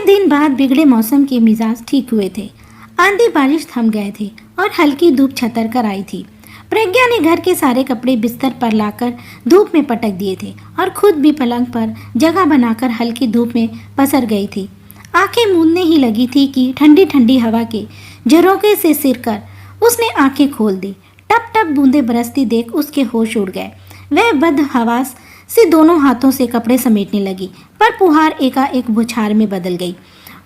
दिन बाद बिगड़े मौसम के मिजाज ठीक हुए थे। आंधी बारिश थम गए थे और हल्की धूप छतर कर आई थी। प्रज्ञा ने घर के सारे कपड़े बिस्तर पर लाकर धूप में पटक दिए थे और खुद भी पलंग पर जगह बनाकर हल्की धूप में पसर गई थी। आंखें मूंदने ही लगी थी कि ठंडी ठंडी हवा के झरोखे से सिरकर उसने आंखें खोल दी। टप टप बूंदें बरसती देख उसके होश उड़ गए। वह बदहवास से दोनों हाथों से कपड़े समेटने लगी, पर फुहार एकाएक बौछार में बदल गई।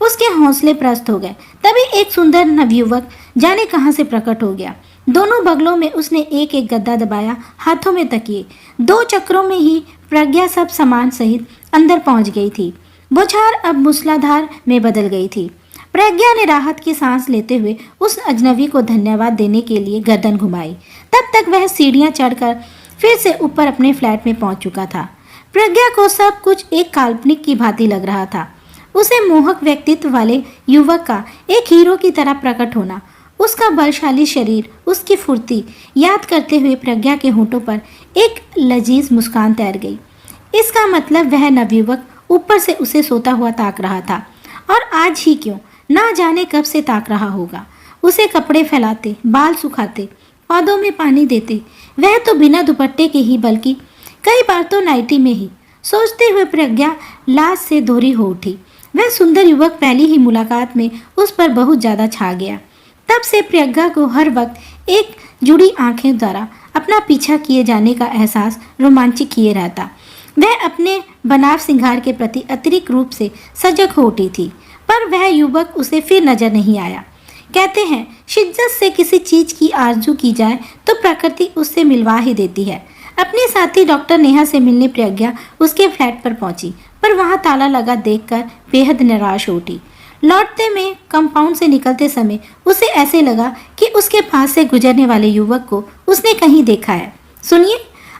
उसके हौसले प्रस्त हो गए। तभी एक सुंदर नवयुवक जाने कहां से प्रकट हो गया। दोनों बगलों में उसने एक एक गद्दा दबाया, हाथों में तकिए। 2 चक्रों में ही प्रज्ञा सब सामान सहित अंदर पहुंच गई थी। बौछार अब मूसलाधार में बदल गई थी। प्रज्ञा ने राहत की सांस लेते हुए उस अजनबी को धन्यवाद देने के लिए गर्दन घुमाई। तब तक वह सीढ़ियां चढ़कर फिर से ऊपर अपने फ्लैट में पहुंच चुका था। प्रज्ञा को सब कुछ एक काल्पनिक की भांति लग रहा था। उसे मोहक व्यक्तित्व वाले युवक का एक हीरो की तरह प्रकट होना, उसका बलशाली शरीर, उसकी फुर्ती याद करते हुए प्रज्ञा के होठों पर एक लजीज मुस्कान तैर गई। इसका मतलब वह नवयुवक ऊपर से उसे सोता हुआ ताक रहा था, और आज ही क्यों, ना जाने कब से ताक रहा होगा। उसे कपड़े फैलाते, बाल सुखाते, पौधों में पानी देते, वह तो बिना दुपट्टे के ही बल्कि कई बार तो नाइटी में ही। सोचते हुए प्रज्ञा लाज से दोहरी हो उठी। वह सुंदर युवक पहली ही मुलाकात में उस पर बहुत ज़्यादा छा गया। तब से प्रज्ञा को हर वक्त एक जुड़ी आंखें द्वारा अपना पीछा किए जाने का एहसास रोमांचित किए रहता। वह अपने बनाव सिंगार के प्रति अतिरिक्त रूप से सजग हो उठी थी, पर वह युवक उसे फिर नजर नहीं आया। कहते हैं शिद्दत से किसी चीज की आरजू की जाए तो प्रकृति उससे मिलवा ही देती है। अपने साथी डॉक्टर नेहा से मिलने प्रज्ञा उसके फ्लैट पर पहुंची, पर वहां ताला लगा देखकर बेहद निराश हो उठी। लौटते में कंपाउंड से निकलते समय उसे ऐसे लगा कि उसके पास से गुजरने वाले युवक को उसने कहीं देखा है। सुनिए,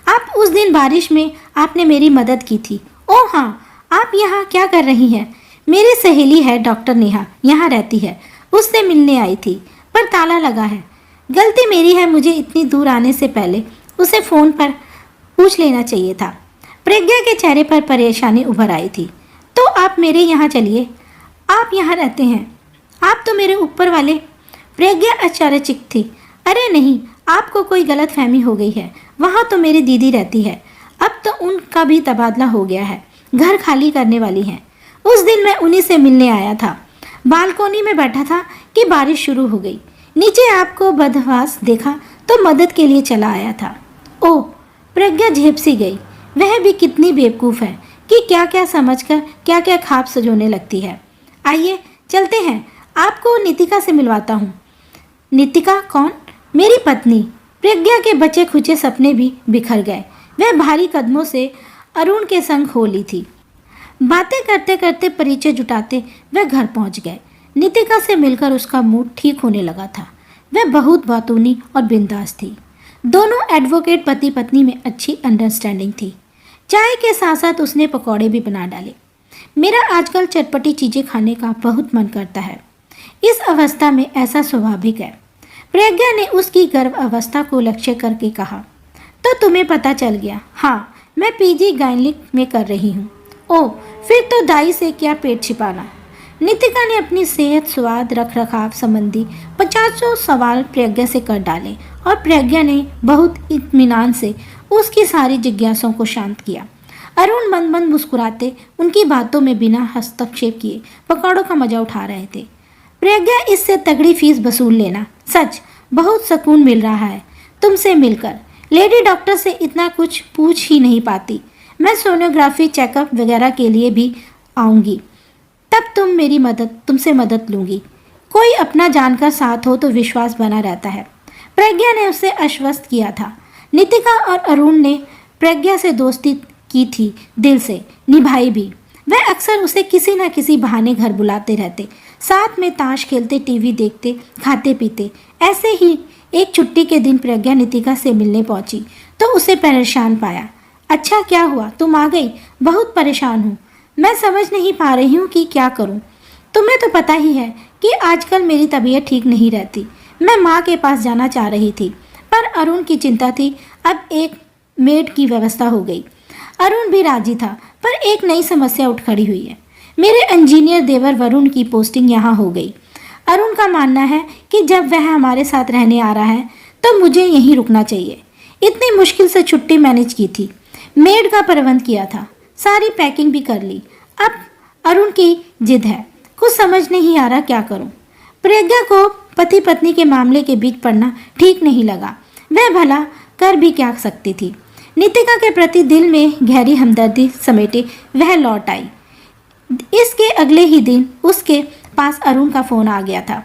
आप उस दिन बारिश में आपने मेरी मदद की थी। ओह हाँ, आप यहाँ क्या कर रही हैं? मेरी सहेली है डॉक्टर नेहा, यहाँ रहती है, उससे मिलने आई थी, पर ताला लगा है। गलती मेरी है, मुझे इतनी दूर आने से पहले उसे फ़ोन पर पूछ लेना चाहिए था। प्रज्ञा के चेहरे पर परेशानी उभर आई थी। तो आप मेरे यहाँ चलिए, आप यहाँ रहते हैं, आप तो मेरे ऊपर वाले। प्रज्ञा आश्चर्यचकित थी। अरे नहीं, आपको कोई गलत फहमी हो गई है, वहाँ तो मेरी दीदी रहती है, अब तो उनका भी तबादला हो गया है, घर खाली करने वाली हैं। उस दिन मैं उन्हीं से मिलने आया था, बालकोनी में बैठा था कि बारिश शुरू हो गई। नीचे आपको बदहवास देखा तो मदद के लिए चला आया था। ओह, प्रज्ञा झेपसी गई। वह भी कितनी बेवकूफ़ है कि क्या क्या समझकर क्या क्या ख्वाब सजोने लगती है। आइए चलते हैं, आपको नितिका से मिलवाता हूँ। नितिका कौन? मेरी पत्नी। प्रज्ञा के बचे खुचे सपने भी बिखर गए। वह भारी कदमों से अरुण के संग हो ली थी। बातें करते करते परिचय जुटाते वह घर पहुंच गए। नितिका से मिलकर उसका मूड ठीक होने लगा था। वह बहुत बातूनी और बिंदास थी। दोनों एडवोकेट पति पत्नी में अच्छी अंडरस्टैंडिंग थी। चाय के साथ साथ उसने पकौड़े भी बना डाले। मेरा आजकल चटपटी चीज़ें खाने का बहुत मन करता है। इस अवस्था में ऐसा स्वाभाविक है। प्रज्ञा ने उसकी गर्भ अवस्था को लक्ष्य करके कहा। तो तुम्हें पता चल गया? हाँ, मैं पीजी गायनिक में कर रही हूँ। ओह, फिर तो दाई से क्या पेट छिपाना। नितिका ने अपनी सेहत, स्वाद, रख रखाव संबंधी 50 सवाल प्रज्ञा से कर डाले और प्रज्ञा ने बहुत इत्मीनान से उसकी सारी जिज्ञासाओं को शांत किया। अरुण मंद मंद मुस्कुराते उनकी बातों में बिना हस्तक्षेप किए पकौड़ों का मजा उठा रहे थे। प्रज्ञा, इससे तगड़ी फीस वसूल लेना। सच बहुत सुकून मिल रहा है तुमसे मिलकर। लेडी डॉक्टर से इतना कुछ पूछ ही नहीं पाती। मैं सोनोग्राफी चेकअप वगैरह के लिए भी आऊँगी, तब तुमसे मदद लूँगी। कोई अपना जानकर साथ हो तो विश्वास बना रहता है। प्रज्ञा ने उसे आश्वस्त किया था। नितिका और अरुण ने प्रज्ञा से दोस्ती की थी, दिल से निभाई भी। वह अक्सर उसे किसी न किसी बहाने घर बुलाते रहते, साथ में ताश खेलते, टीवी देखते, खाते पीते। ऐसे ही एक छुट्टी के दिन प्रज्ञा नितिका से मिलने पहुंची तो उसे परेशान पाया। अच्छा, क्या हुआ, तुम आ गई? बहुत परेशान हूँ, मैं समझ नहीं पा रही हूँ कि क्या करूँ। तुम्हें तो पता ही है कि आजकल मेरी तबीयत ठीक नहीं रहती। मैं माँ के पास जाना चाह रही थी, पर अरुण की चिंता थी। अब एक मेड की व्यवस्था हो गई। अरुण भी राजी था, पर एक नई समस्या उठ खड़ी हुई है। मेरे इंजीनियर देवर वरुण की पोस्टिंग यहाँ हो गई। अरुण का मानना है कि जब वह हमारे साथ रहने आ रहा है तो मुझे यहीं रुकना चाहिए। इतनी मुश्किल से छुट्टी मैनेज की थी, मेड का प्रबंध किया था, सारी पैकिंग भी कर ली। अब अरुण की जिद है, कुछ समझ नहीं आ रहा क्या करूं। प्रज्ञा को पति पत्नी के मामले के बीच पड़ना ठीक नहीं लगा। वह भला कर भी क्या सकती थी। नितिका के प्रति दिल में गहरी हमदर्दी समेटे वह लौट आई। इसके अगले ही दिन उसके पास अरुण का फोन आ गया था।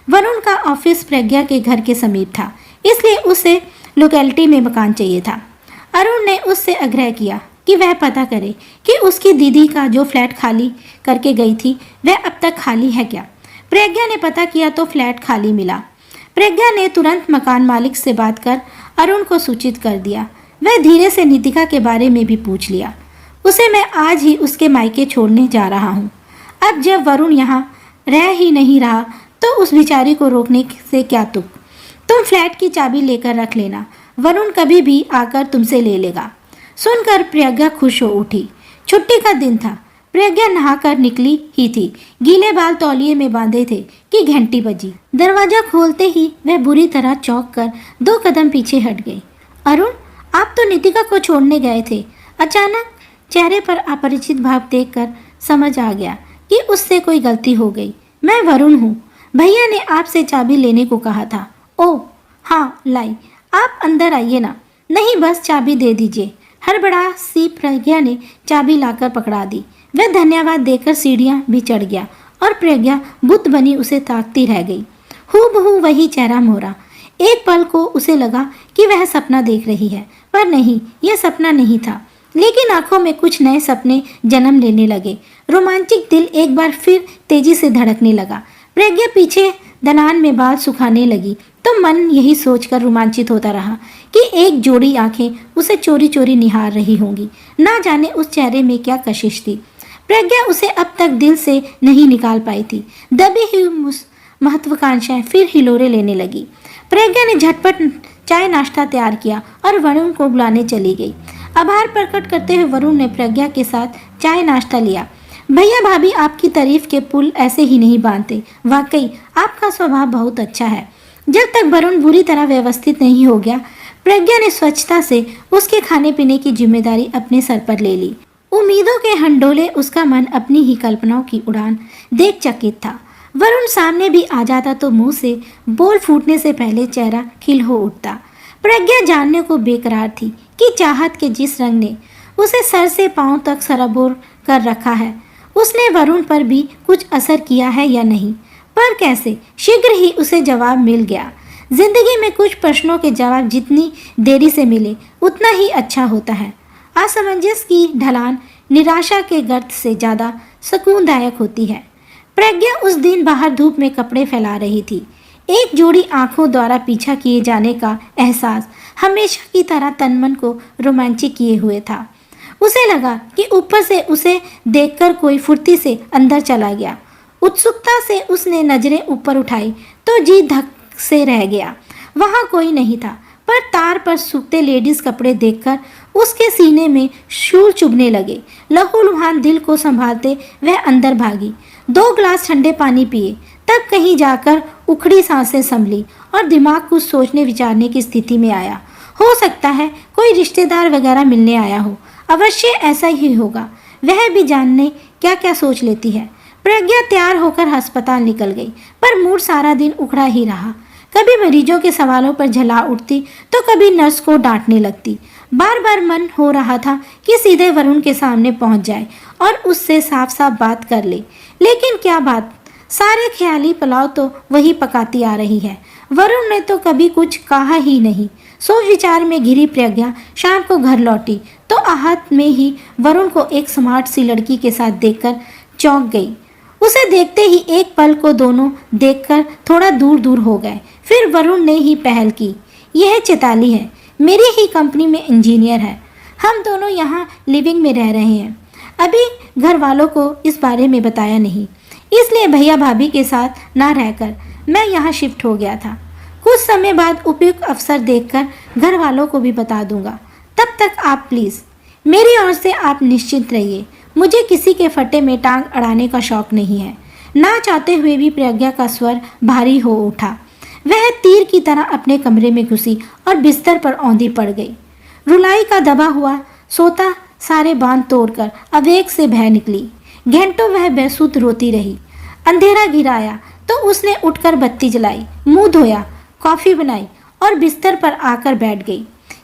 वरुण का ऑफिस प्रज्ञा के घर के समीप था, इसलिए उसे लोकेलिटी में मकान चाहिए था। अरुण ने उससे आग्रह किया कि वह पता करे कि उसकी दीदी का जो फ्लैट खाली करके गई थी वह अब तक खाली है क्या। प्रज्ञा ने पता किया तो फ्लैट खाली मिला। प्रज्ञा ने तुरंत मकान मालिक से बात कर अरुण को सूचित कर दिया। वह धीरे से नितिका के बारे में भी पूछ लिया। उसे मैं आज ही उसके मायके छोड़ने जा रहा हूँ। अब जब वरुण यहाँ रह ही नहीं रहा तो उस बेचारी को रोकने से क्या तुक। तुम फ्लैट की चाबी लेकर रख लेना, वरुण कभी भी आकर तुमसे ले लेगा। सुनकर प्रज्ञा खुश हो उठी। छुट्टी का दिन था। प्रज्ञा नहाकर निकली ही थी, गीले बाल तौलिए में बांधे थे कि घंटी बजी। दरवाजा खोलते ही वह बुरी तरह चौंक कर 2 कदम पीछे हट गई। अरुण, आप तो नितिका को छोड़ने गए थे। अचानक चेहरे पर अपरिचित भाव देखकर समझ आ गया कि उससे कोई गलती हो गई। मैं वरुण हूँ, भैया ने आपसे चाबी लेने को कहा था। ओह हाँ, लाई, आप अंदर आइए ना। नहीं, बस चाबी दे दीजिए। हड़बड़ा सी प्रज्ञा ने चाबी लाकर पकड़ा दी। वह धन्यवाद देकर सीढ़ियां भी चढ़ गया और प्रज्ञा बुत बनी उसे ताकती रह गई। हूबहू वही चेहरा मोहरा। एक पल को उसे लगा कि वह सपना देख रही है, पर नहीं, यह सपना नहीं था। लेकिन आंखों में कुछ नए सपने जन्म लेने लगे। रोमांचिक दिल एक बार फिर तेजी से धड़कने लगा। प्रज्ञा पीछे दनान में बाल सुखाने लगी तो मन यही सोचकर रोमांचित होता रहा कि एक जोड़ी आंखें उसे चोरी चोरी निहार रही होंगी। ना जाने उस चेहरे में क्या कशिश थी। प्रज्ञा उसे अब तक दिल से नहीं निकाल पाई थी। दबी हुई महत्वाकांक्षाएं फिर हिलोरे लेने लगी। प्रज्ञा ने झटपट चाय नाश्ता तैयार किया और वरुण को बुलाने चली गई। आभार प्रकट करते हुए वरुण ने प्रज्ञा के साथ चाय नाश्ता लिया। भैया भाभी आपकी तारीफ के पुल ऐसे ही नहीं बांधते। वाकई आपका स्वभाव बहुत अच्छा है। जब तक वरुण बुरी तरह व्यवस्थित नहीं हो गया, प्रज्ञा ने स्वच्छता से उसके खाने पीने की जिम्मेदारी अपने सर पर ले ली। उम्मीदों के हंडोले उसका मन अपनी ही कल्पनाओं की उड़ान देख चकित था। वरुण सामने भी आ जाता तो मुंह से बोल फूटने से पहले चेहरा खिल हो उठता। प्रज्ञा जानने को बेकरार थी कि चाहत के जिस रंग ने उसे सर से पांव तक सराबोर कर रखा है, उसने वरुण पर भी कुछ असर किया है या नहीं। पर कैसे? शीघ्र ही उसे जवाब मिल गया। जिंदगी में कुछ प्रश्नों के जवाब जितनी देरी से मिले उतना ही अच्छा होता है। असमंजस की ढलान निराशा के गर्त से ज़्यादा सुकूनदायक होती है। प्रज्ञा उस दिन बाहर धूप में कपड़े फैला रही थी। एक जोड़ी आंखों द्वारा पीछा किए जाने का एहसास हमेशा की तरह तन मन को रोमांचित किए हुए था। उसे लगा कि ऊपर से उसे देखकर कोई फुर्ती से अंदर चला गया। उत्सुकता से उसने नजरें ऊपर उठाई तो जी धक से रह गया। वहाँ कोई नहीं था, पर तार पर सूखते लेडीज कपड़े देखकर उसके सीने में शूल चुभने लगे। लहूलुहान दिल को संभालते वह अंदर भागी। 2 गिलास ठंडे पानी पिए, तब कहीं जाकर उखड़ी सांसें संभली और दिमाग कुछ सोचने विचारने की स्थिति में आया। हो सकता है कोई रिश्तेदार वगैरह मिलने आया हो। अवश्य ऐसा ही होगा। वह भी जानने क्या क्या सोच लेती है। प्रज्ञा तैयार होकर अस्पताल निकल गई, पर मूड सारा दिन उखड़ा ही रहा। कभी मरीजों के सवालों पर झला उठती तो कभी नर्स को डांटने लगती। बार बार मन हो रहा था कि सीधे वरुण के सामने पहुंच जाए और उससे साफ साफ बात कर ले, लेकिन क्या बात। सारे ख्याली पुलाव तो वही पकाती आ रही है। वरुण ने तो कभी कुछ कहा ही नहीं। सोच विचार में घिरी प्रज्ञा शाम को घर लौटी तो आहत में ही वरुण को एक स्मार्ट सी लड़की के साथ देखकर चौंक गई। उसे देखते ही एक पल को दोनों देखकर थोड़ा दूर दूर हो गए। फिर वरुण ने ही पहल की। यह चैताली है, मेरी ही कंपनी में इंजीनियर है। हम दोनों यहाँ लिविंग में रह रहे हैं। अभी घर वालों को इस बारे में बताया नहीं, इसलिए भैया भाभी के साथ ना रहकर मैं यहाँ शिफ्ट हो गया था। कुछ समय बाद उपयुक्त अवसर देखकर घर वालों को भी बता दूंगा। तब तक आप प्लीज़ मेरी ओर से आप निश्चिंत रहिए। मुझे किसी के फटे में टांग अड़ाने का शौक नहीं है। ना चाहते हुए भी प्रज्ञा का स्वर भारी हो उठा। वह तीर की तरह अपने कमरे में घुसी और बिस्तर पर औंधी पड़ गई। रुलाई का दबा हुआ सोता सारे बांध तोड़कर अवेग से बह निकली। घंटों वह बेसुध रोती रही। अंधेरा गिराया तो उसने उठकर बत्ती जलाई, मुंह धोया, कॉफी बनाई और बिस्तर पर आकर बैठ गई।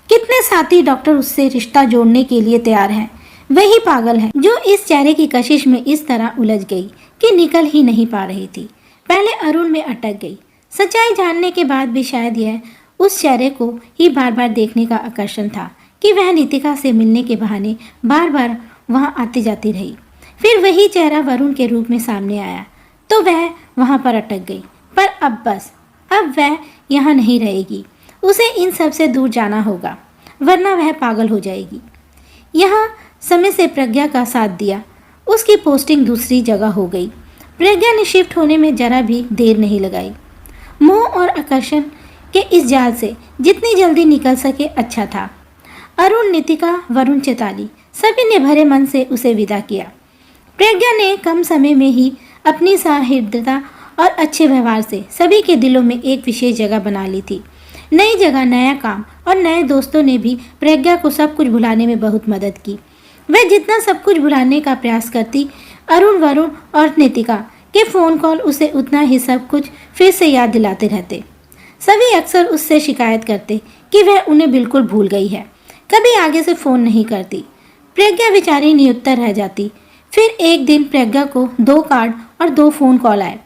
कितने साथी डॉक्टर उससे रिश्ता जोड़ने के लिए तैयार हैं। वही पागल है जो इस चेहरे की कशिश में इस तरह उलझ गई कि निकल ही नहीं पा रही थी। पहले अरुण में अटक गई। सच्चाई जानने के बाद भी शायद यह उस चेहरे को ही बार बार देखने का आकर्षण था कि वह नितिका से मिलने के बहाने बार बार वहां आती जाती रही। फिर वही चेहरा वरुण के रूप में सामने आया तो वह वहां पर अटक गई। पर अब बस, अब वह यहाँ नहीं रहेगी। उसे इन सब से दूर जाना होगा, वरना वह पागल हो जाएगी। यहाँ समय से प्रज्ञा का साथ दिया। उसकी पोस्टिंग दूसरी जगह हो गई। प्रज्ञा ने शिफ्ट होने में जरा भी देर नहीं लगाई। मोह और आकर्षण के इस जाल से जितनी जल्दी निकल सके अच्छा था। अरुण, नितिका, वरुण, चैताली सभी ने भरे मन से उसे विदा किया। प्रज्ञा ने कम समय में ही अपनी सहृदयता और अच्छे व्यवहार से सभी के दिलों में एक विशेष जगह बना ली थी। नई जगह, नया काम और नए दोस्तों ने भी प्रज्ञा को सब कुछ भुलाने में बहुत मदद की। वह जितना सब कुछ भुलाने का प्रयास करती, अरुण, वरुण और नितिका के फ़ोन कॉल उसे उतना ही सब कुछ फिर से याद दिलाते रहते। सभी अक्सर उससे शिकायत करते कि वह उन्हें बिल्कुल भूल गई है, कभी आगे से फ़ोन नहीं करती। प्रज्ञा बेचारी निरुत्तर रह जाती। फिर एक दिन प्रज्ञा को 2 कार्ड और 2 फ़ोन कॉल आए।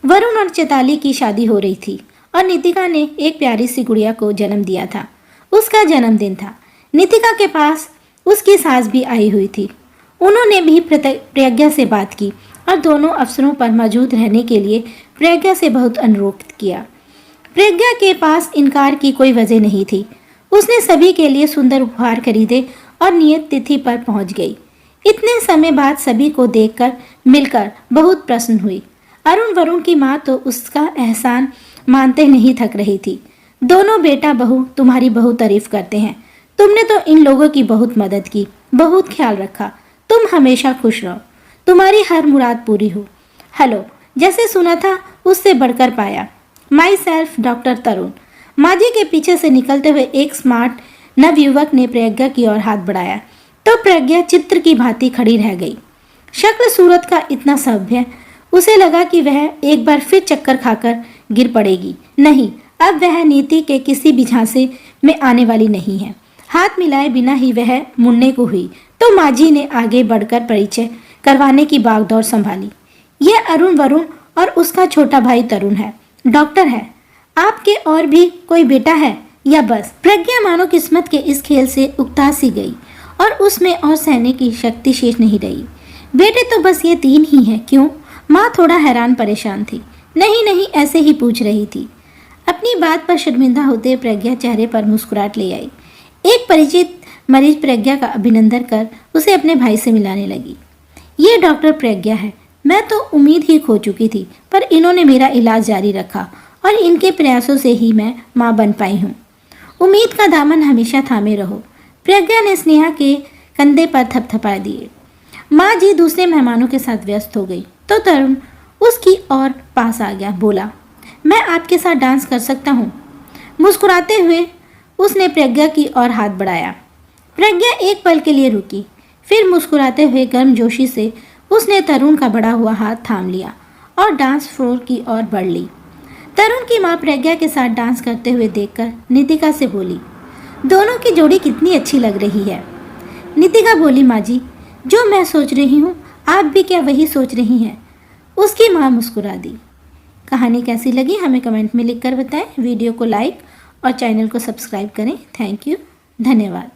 वरुण और चैताली की शादी हो रही थी और नितिका ने एक प्यारी सी गुड़िया को जन्म दिया था। उसका जन्मदिन था। नितिका के पास उसकी सास भी आई हुई थी। उन्होंने भी प्रज्ञा से बात की और दोनों अवसरों पर मौजूद रहने के लिए प्रज्ञा से बहुत अनुरोध किया। प्रज्ञा के पास इनकार की कोई वजह नहीं थी। उसने सभी के लिए सुंदर उपहार खरीदे और नियत तिथि पर पहुंच गई। इतने समय बाद सभी को देखकर, मिलकर बहुत प्रसन्न हुई। अरुण, वरुण की माँ तो उसका एहसान मानते नहीं थक रही थी। दोनों बेटा बहू तुम्हारी बहुत तारीफ करते हैं। तुमने तो इन लोगों की बहुत मदद की, बहुत ख्याल रखा। तुम हमेशा खुश रहो, तुम्हारी हर मुराद पूरी हो। हेलो, जैसे सुना था उससे बढ़कर पाया। माई सेल्फ डॉक्टर तरुण। माजी के पीछे से निकलते हुए एक स्मार्ट नवयुवक ने प्रज्ञा की ओर हाथ बढ़ाया तो प्रज्ञा चित्र की भांति खड़ी रह गई। शक्ल सूरत का इतना सभ्य, उसे लगा कि वह एक बार फिर चक्कर खाकर गिर पड़ेगी। नहीं, अब वह नीति के किसी भी झांसे में आने वाली नहीं है। हाथ मिलाए बिना ही वह मुड़ने को हुई तो माजी ने आगे बढ़कर परिचय करवाने की बागडोर संभाली। यह अरुण, वरुण और उसका छोटा भाई तरुण है, डॉक्टर है। आपके और भी कोई बेटा है या बस? प्रज्ञा मानो किस्मत के इस खेल से उकता सी गई और उसमें और सहने की शक्ति शेष नहीं रही। बेटे तो बस ये 3 ही हैं। क्यों? माँ थोड़ा हैरान परेशान थी। नहीं, ऐसे ही पूछ रही थी। अपनी बात पर शर्मिंदा होते प्रज्ञा चेहरे पर मुस्कुराहट ले आई। एक परिचित मरीज प्रज्ञा का अभिनंदन कर उसे अपने भाई से मिलाने लगी। ये डॉक्टर प्रज्ञा है। मैं तो उम्मीद ही खो चुकी थी, पर इन्होंने मेरा इलाज जारी रखा और इनके प्रयासों से ही मैं माँ बन पाई हूँ। उम्मीद का दामन हमेशा थामे रहो। प्रज्ञा ने स्नेहा के कंधे पर थपथपा दिए। माँ जी दूसरे मेहमानों के साथ व्यस्त हो गई तो तरुण उसकी और पास आ गया। बोला, मैं आपके साथ डांस कर सकता हूँ। मुस्कुराते हुए उसने प्रज्ञा की ओर हाथ बढ़ाया। प्रज्ञा एक पल के लिए रुकी, फिर मुस्कुराते हुए गर्मजोशी से उसने तरुण का बढ़ा हुआ हाथ थाम लिया और डांस फ्लोर की ओर बढ़ ली। तरुण की माँ प्रज्ञा के साथ डांस करते हुए देखकर नितिका से बोली, दोनों की जोड़ी कितनी अच्छी लग रही है। नितिका बोली, माँ जी, जो मैं सोच रही हूँ आप भी क्या वही सोच रही हैं? उसकी माँ मुस्कुरा दी। कहानी कैसी लगी हमें कमेंट में लिखकर बताएं। वीडियो को लाइक और चैनल को सब्सक्राइब करें। थैंक यू, धन्यवाद।